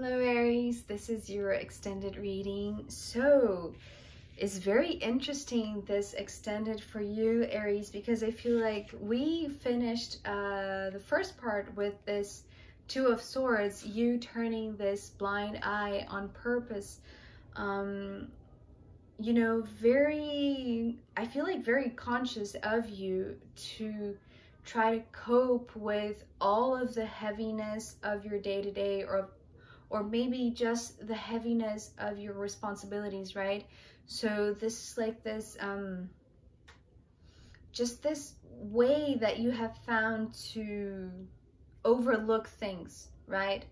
Hello Aries, this is your extended reading. So it's very interesting, this extended for you Aries, because I feel like we finished the first part with this Two of Swords, you turning this blind eye on purpose. You know, I feel like very conscious of you to try to cope with all of the heaviness of your day-to-day, or maybe just the heaviness of your responsibilities, right? So this is like this just this way that you have found to overlook things, right?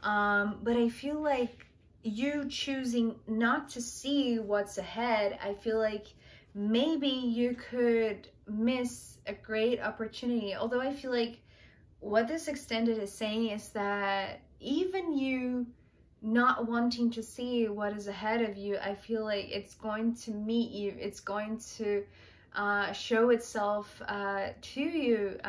But I feel like you choosing not to see what's ahead, I feel like maybe you could miss a great opportunity. Although I feel like what this extended is saying is that even you not wanting to see what is ahead of you, I feel like it's going to meet you. It's going to show itself to you,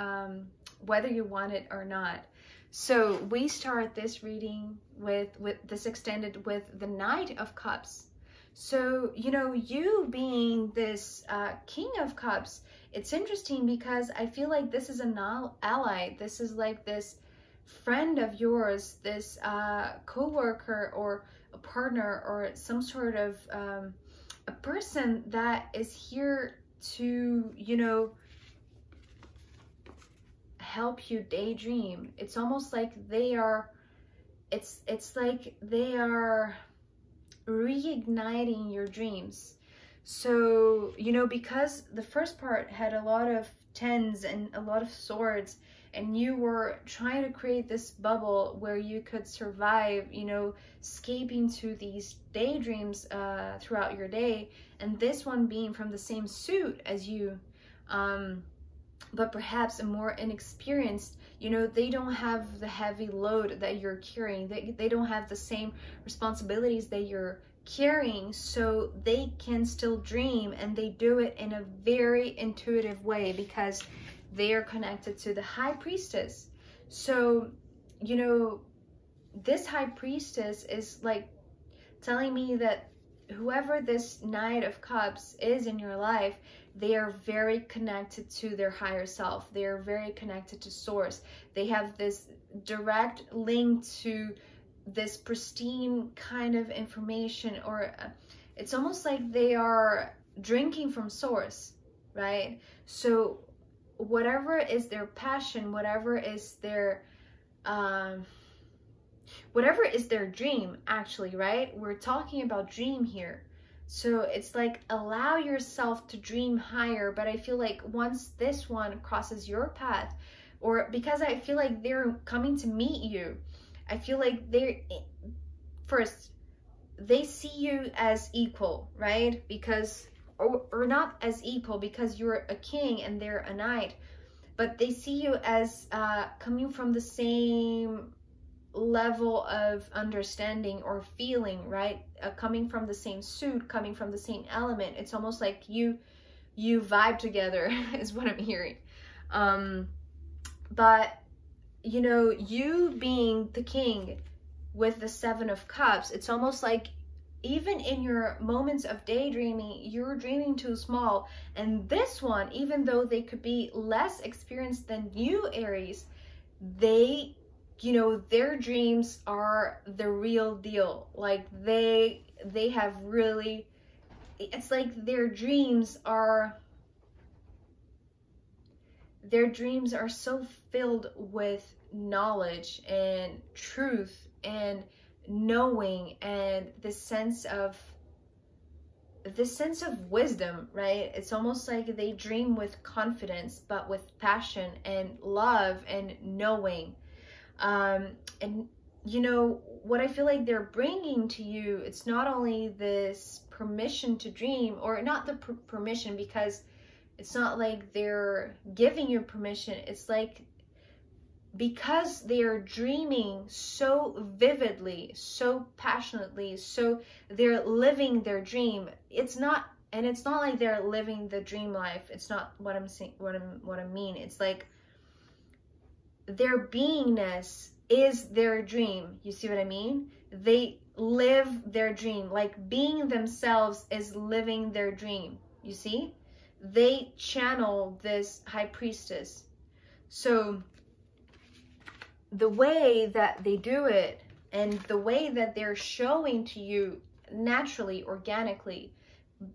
whether you want it or not. So we start this reading with this extended with the Knight of Cups. So, you know, you being this King of Cups, it's interesting because I feel like this is an ally. This is like this friend of yours, this co-worker or a partner or some sort of a person that is here to, you know, help you daydream. It's almost like they are, it's like they are reigniting your dreams. So, you know, because the first part had a lot of tens and a lot of swords, and you were trying to create this bubble where you could survive, you know, escaping to these daydreams throughout your day, and this one being from the same suit as you, but perhaps a more inexperienced, you know, they don't have the heavy load that you're carrying. They don't have the same responsibilities that you're carrying, so they can still dream, and they do it in a very intuitive way because they are connected to the High Priestess. So, you know, this High Priestess is like telling me that whoever this Knight of Cups is in your life, they are very connected to their higher self. They are very connected to source. They have this direct link to this pristine kind of information, or it's almost like they are drinking from source, right? So whatever is their passion, whatever is their dream, actually, right? We're talking about dream here. So it's like, allow yourself to dream higher. But I feel like once this one crosses your path, or because I feel like they're coming to meet you, I feel like first they see you as equal, right? Because or not as equal because you're a king and they're a knight, but they see you as coming from the same level of understanding or feeling, right? Coming from the same suit, coming from the same element. It's almost like you vibe together is what I'm hearing. But you know, you being the king with the Seven of Cups, it's almost like even in your moments of daydreaming, you're dreaming too small. And this one, even though they could be less experienced than you, Aries, they, you know, their dreams are the real deal. Like they have really, it's like their dreams are so filled with knowledge and truth and knowing and this sense of wisdom, right? It's almost like they dream with confidence, but with passion and love and knowing. And you know what I feel like they're bringing to you, it's not only this permission to dream, or not the permission, because it's not like they're giving you permission. It's like because they are dreaming so vividly, so passionately, so they're living their dream. It's not like they're living the dream life. It's not what I'm saying, what I mean. It's like their beingness is their dream. You see what I mean? They live their dream. Like being themselves is living their dream. You see? They channel this high priestess. So the way that they do it and the way that they're showing to you naturally, organically,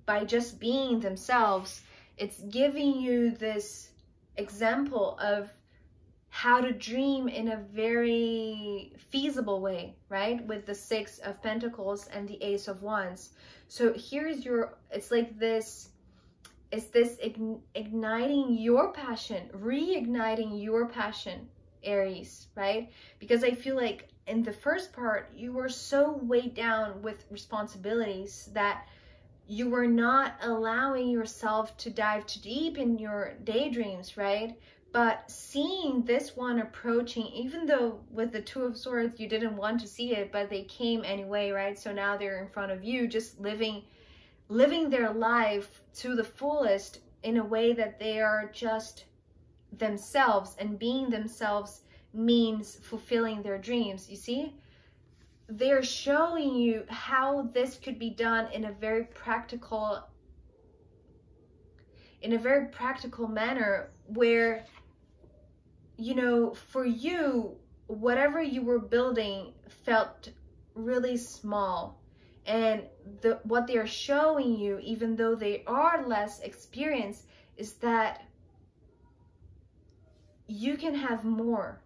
by just being themselves, it's giving you this example of how to dream in a very feasible way, right? With the Six of Pentacles and the Ace of Wands. So here's your, it's like this, it's this igniting your passion, reigniting your passion, Aries, right? Because I feel like in the first part, you were so weighed down with responsibilities that you were not allowing yourself to dive too deep in your daydreams, right? But seeing this one approaching, even though with the Two of Swords, you didn't want to see it, but they came anyway, right? So now they're in front of you, just living their life to the fullest in a way that they are just themselves, and being themselves means fulfilling their dreams. You see? They're showing you how this could be done in a very practical manner, where, you know, for you, whatever you were building felt really small. And what they're showing you, even though they are less experienced, is that you can have more.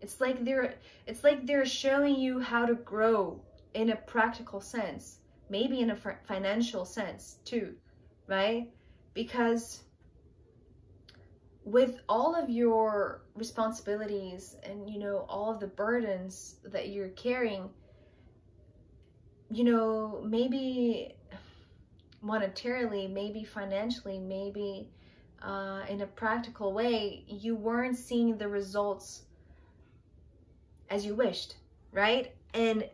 It's like they're showing you how to grow in a practical sense, maybe in a financial sense too, right? Because with all of your responsibilities and, you know, all of the burdens that you're carrying, you know, maybe monetarily, maybe financially, maybe in a practical way, you weren't seeing the results as you wished, right? And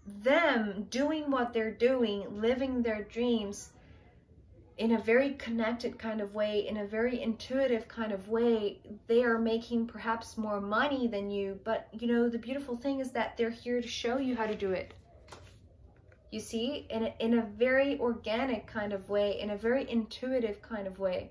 them doing what they're doing, living their dreams in a very connected kind of way, in a very intuitive kind of way, they are making perhaps more money than you. But, you know, the beautiful thing is that they're here to show you how to do it. You see, in a very organic kind of way, in a very intuitive kind of way.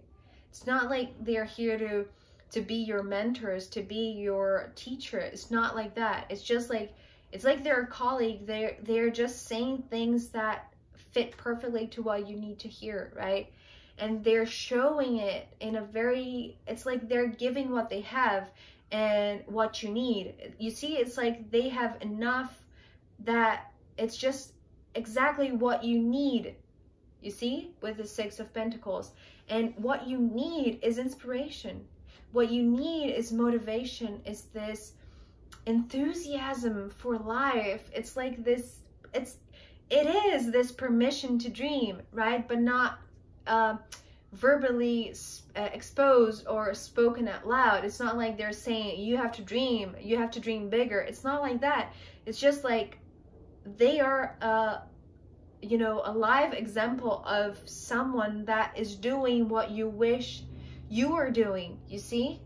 It's not like they're here to be your mentors, to be your teacher. It's not like that. It's just like, it's like they're a colleague. They're just saying things that fit perfectly to what you need to hear, right? And they're showing it in a very, it's like they're giving what they have and what you need. You see, it's like they have enough that it's just exactly what you need, you see, with the Six of Pentacles. And what you need is inspiration. What you need is motivation, is this enthusiasm for life. It's like this, it is this permission to dream, right? But not verbally exposed or spoken out loud. It's not like they're saying you have to dream bigger. It's not like that. It's just like they are you know, a live example of someone that is doing what you wish you were doing, you see?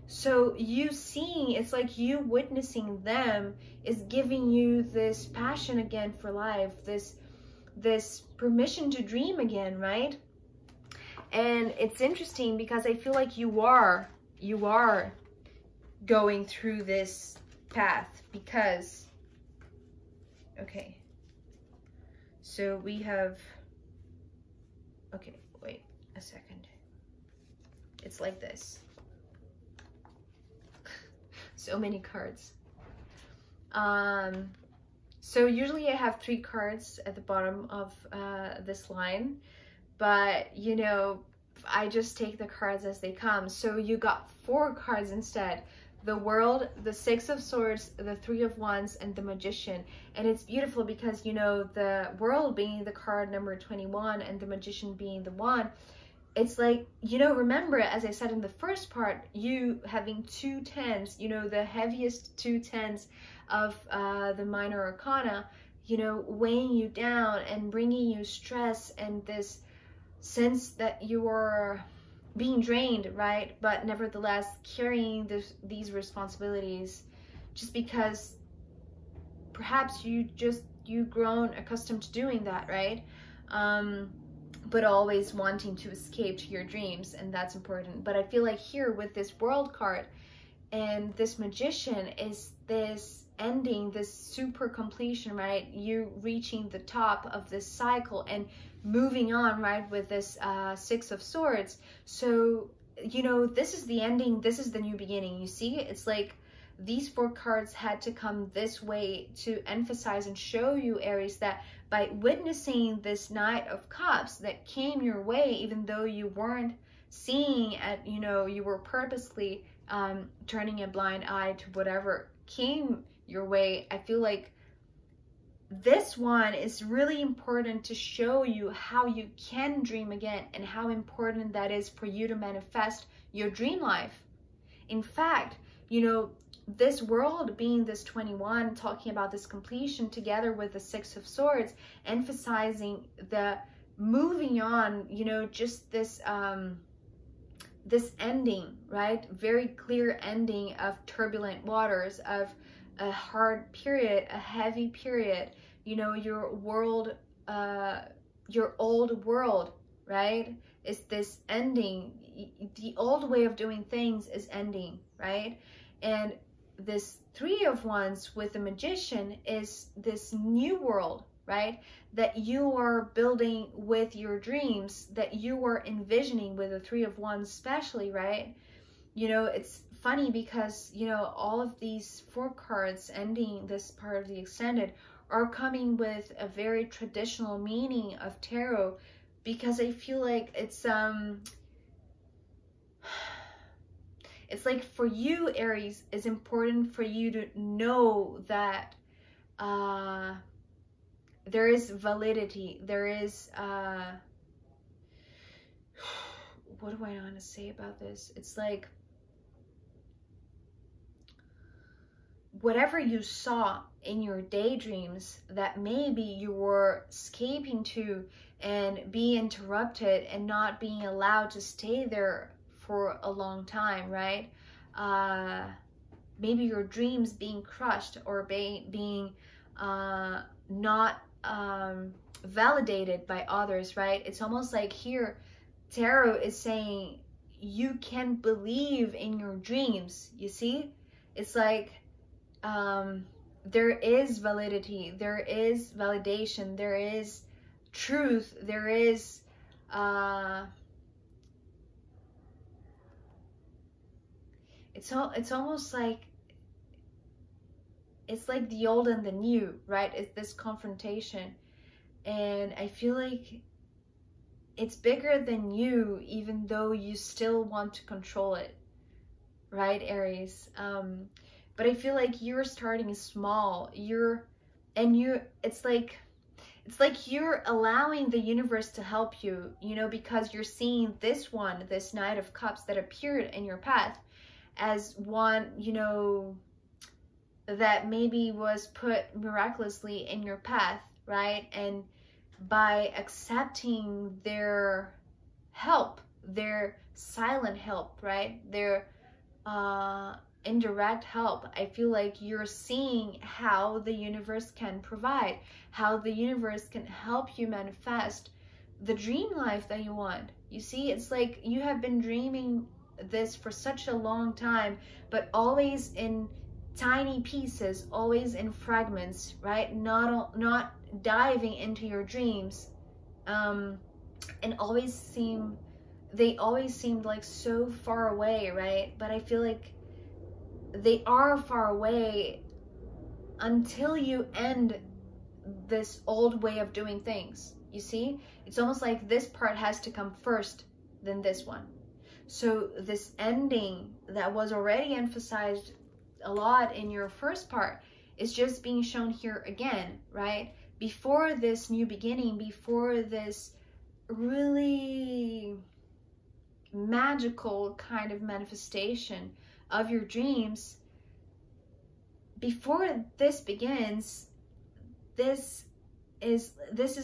So you seeing, it's like you witnessing them is giving you this passion again for life, this permission to dream again, right? And it's interesting because I feel like you are going through this path because, okay, so we have, okay, wait a second. It's like this. So many cards. So usually I have 3 cards at the bottom of this line, but you know, I just take the cards as they come. So you got 4 cards instead. The World, the Six of Swords, the Three of Wands, and the Magician. And it's beautiful because, you know, the World being the card number 21 and the Magician being the 1, it's like, you know, remember, as I said in the first part, you having 2 tens, you know, the heaviest 2 tens of the minor arcana, you know, weighing you down and bringing you stress and this sense that you are being drained, right? But nevertheless, carrying these responsibilities just because perhaps you've grown accustomed to doing that, right? But always wanting to escape to your dreams, and that's important. But I feel like here with this World card and this Magician is this ending, this super completion, right? You reaching the top of this cycle and moving on, right, with this Six of Swords. So, you know, this is the ending, this is the new beginning. You see, it's like these 4 cards had to come this way to emphasize and show you, Aries, that by witnessing this Knight of Cups that came your way, even though you weren't seeing it, you know, you were purposely turning a blind eye to whatever came your way. I feel like this one is really important to show you how you can dream again and how important that is for you to manifest your dream life. In fact, you know, this world being this 21, talking about this completion together with the Six of Swords, emphasizing the moving on, you know, just this this ending, right? Very clear ending of turbulent waters, of a hard period, a heavy period, you know, your world, your old world, right? Is this ending. The old way of doing things is ending, right? And this Three of Wands with the Magician is this new world, right? That you are building with your dreams, that you are envisioning with the Three of Wands especially, right? You know, it's funny because, you know, all of these 4 cards ending this part of the extended are coming with a very traditional meaning of tarot, because I feel like it's like for you, Aries, it's important for you to know that there is validity, there is what do I want to say about this? It's like whatever you saw in your daydreams that maybe you were escaping to and be interrupted and not being allowed to stay there for a long time, right? Maybe your dreams being crushed or being not validated by others, right? It's almost like here tarot is saying you can believe in your dreams. You see, it's like there is validity, there is validation, there is truth, there is it's almost like it's like the old and the new, right? It's this confrontation, and I feel like it's bigger than you, even though you still want to control it, right, Aries? But I feel like you're starting small. It's like you're allowing the universe to help you, you know, because you're seeing this one, this Knight of Cups that appeared in your path as one, you know, that maybe was put miraculously in your path, right? And by accepting their help, their silent help, right? Their indirect help, I feel like you're seeing how the universe can provide, how the universe can help you manifest the dream life that you want. You see, it's like you have been dreaming this for such a long time, but always in tiny pieces, always in fragments, right? Not diving into your dreams, and they always seemed like so far away, right? But I feel like they are far away until you end this old way of doing things. You see, it's almost like this part has to come first than this one. So this ending that was already emphasized a lot in your first part is just being shown here again, right? Before this new beginning, before this really magical kind of manifestation of your dreams, before this begins, this is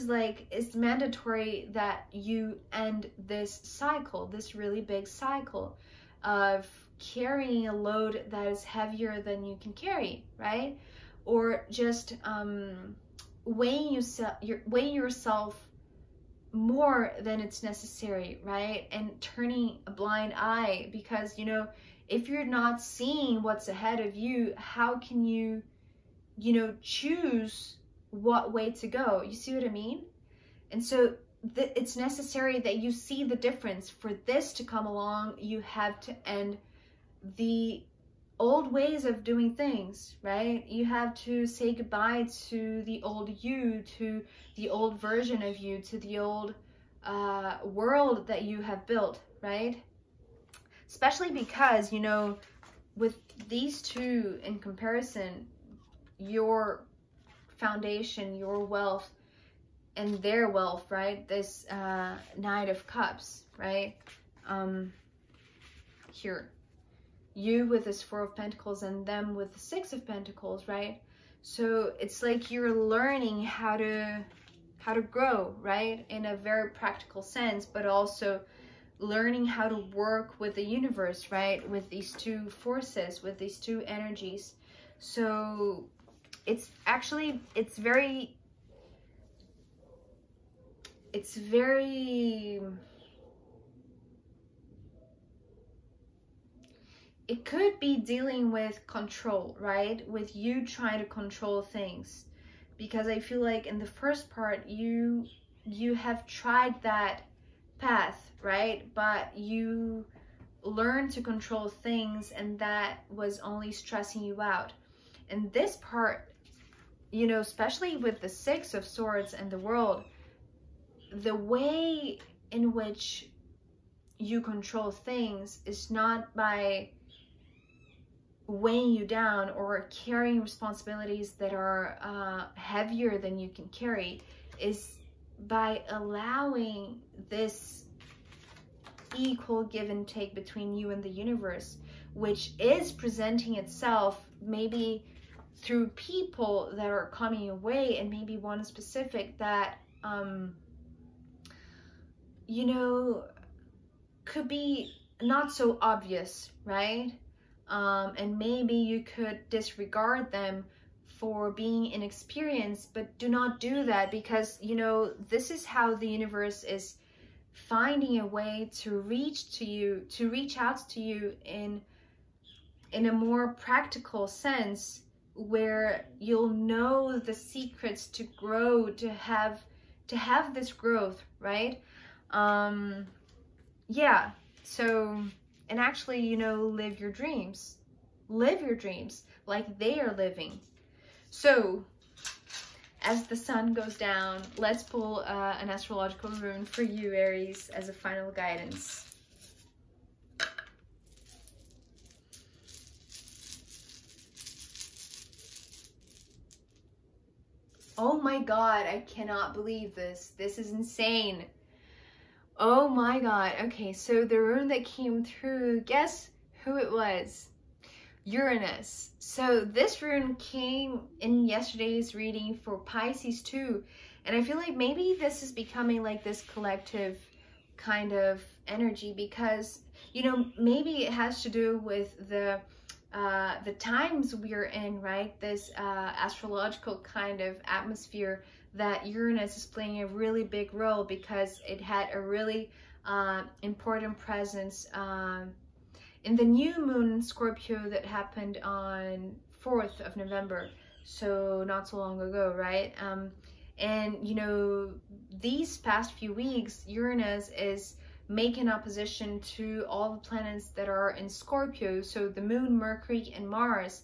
like, it's mandatory that you end this cycle, this really big cycle of carrying a load that is heavier than you can carry, right? Or just weighing yourself more than it's necessary, right? And turning a blind eye, because, you know, if you're not seeing what's ahead of you, how can you, you know, choose what way to go? You see what I mean? And so it's necessary that you see the difference. For this to come along, you have to end the old ways of doing things, right? You have to say goodbye to the old you, to the old version of you, to the old world that you have built, right? Especially because, you know, with these two in comparison, your foundation, your wealth, and their wealth, right? This Knight of Cups, right? Here, you with this Four of Pentacles and them with the Six of Pentacles, right? So it's like you're learning how to grow, right? In a very practical sense, but also learning how to work with the universe, right? With these two forces, with these two energies. So it's actually, it's very, it could be dealing with control, right? With you trying to control things. Because I feel like in the first part, you have tried that path, right? But you learned to control things, and that was only stressing you out. And this part, you know, especially with the Six of Swords and the World, the way in which you control things is not by weighing you down or carrying responsibilities that are heavier than you can carry, is by allowing this equal give and take between you and the universe, which is presenting itself maybe through people that are coming your way, and maybe one specific that you know, could be not so obvious, right? And maybe you could disregard them for being inexperienced, but do not do that, because, you know, this is how the universe is finding a way to reach to you, to reach out to you in a more practical sense, where you'll know the secrets to grow, to have this growth, right? Yeah, so, and actually, you know, live your dreams like they are living. So as the sun goes down, let's pull an astrological rune for you, Aries, as a final guidance. Oh my God, I cannot believe this. This is insane. Oh my God. Okay, so the rune that came through, guess who it was? Uranus. So this rune came in yesterday's reading for Pisces too. And I feel like maybe this is becoming like this collective kind of energy, because, you know, maybe it has to do with the times we're in, right? This astrological kind of atmosphere, that Uranus is playing a really big role, because it had a really important presence in the new moon in Scorpio that happened on 4th of November, so not so long ago, right? And, you know, these past few weeks, Uranus is making opposition to all the planets that are in Scorpio, so the moon, Mercury, and Mars.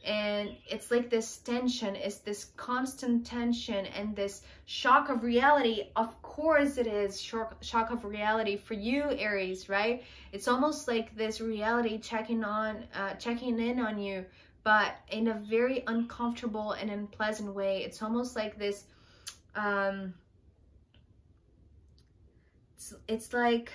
And it's like this tension, it's this constant tension and this shock of reality. Of course it is shock of reality for you, Aries, right? It's almost like this reality checking in on you, but in a very uncomfortable and unpleasant way. It's almost like this, it's like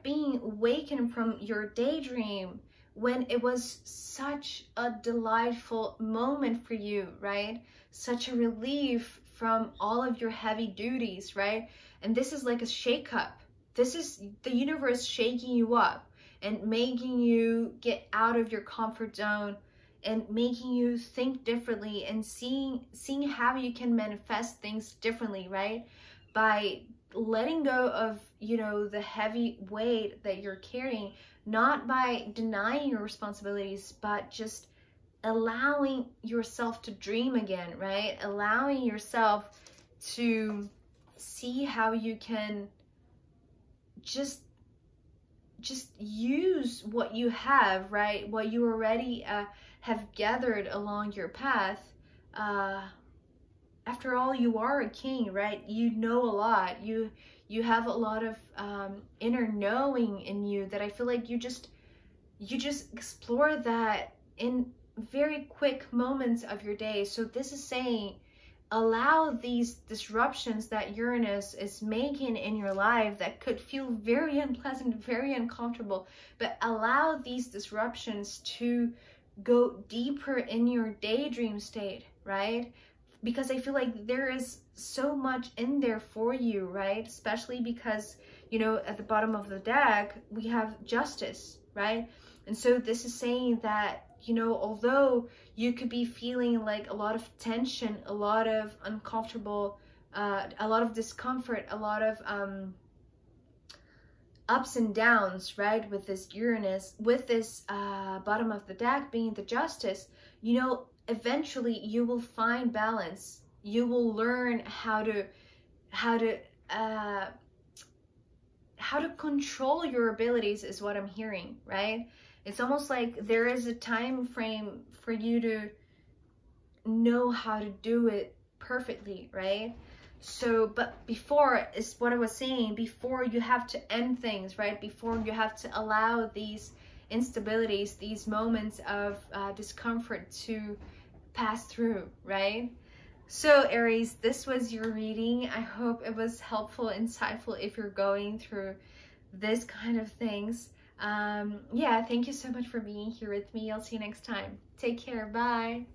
being awakened from your daydream, when it was such a delightful moment for you, right? Such a relief from all of your heavy duties, right? And this is like a shake-up. This is the universe shaking you up and making you get out of your comfort zone and making you think differently and seeing how you can manifest things differently, right? By letting go of, you know, the heavy weight that you're carrying, not by denying your responsibilities, but just allowing yourself to dream again, right? Allowing yourself to see how you can just use what you have, right? What you already have gathered along your path. After all, you are a king, right? You know a lot. You have a lot of inner knowing in you that I feel like you just explore that in very quick moments of your day. So this is saying, allow these disruptions that Uranus is making in your life that could feel very unpleasant, very uncomfortable, but allow these disruptions to go deeper in your daydream state, right? Because I feel like there is so much in there for you, right? Especially because, you know, at the bottom of the deck, we have Justice, right? And so this is saying that, you know, although you could be feeling like a lot of tension, a lot of uncomfortable, a lot of discomfort, a lot of ups and downs, right, with this Uranus, with this bottom of the deck being the Justice, you know, eventually you will find balance. You will learn how to control your abilities, is what I'm hearing, right? It's almost like there is a time frame for you to know how to do it perfectly, right? So, but before, is what I was saying, before you have to end things, right? Before you have to allow these instabilities, these moments of discomfort to pass through, right? So Aries, this was your reading. I hope it was helpful, insightful if you're going through this kind of things. Yeah, thank you so much for being here with me. I'll see you next time. Take care. Bye.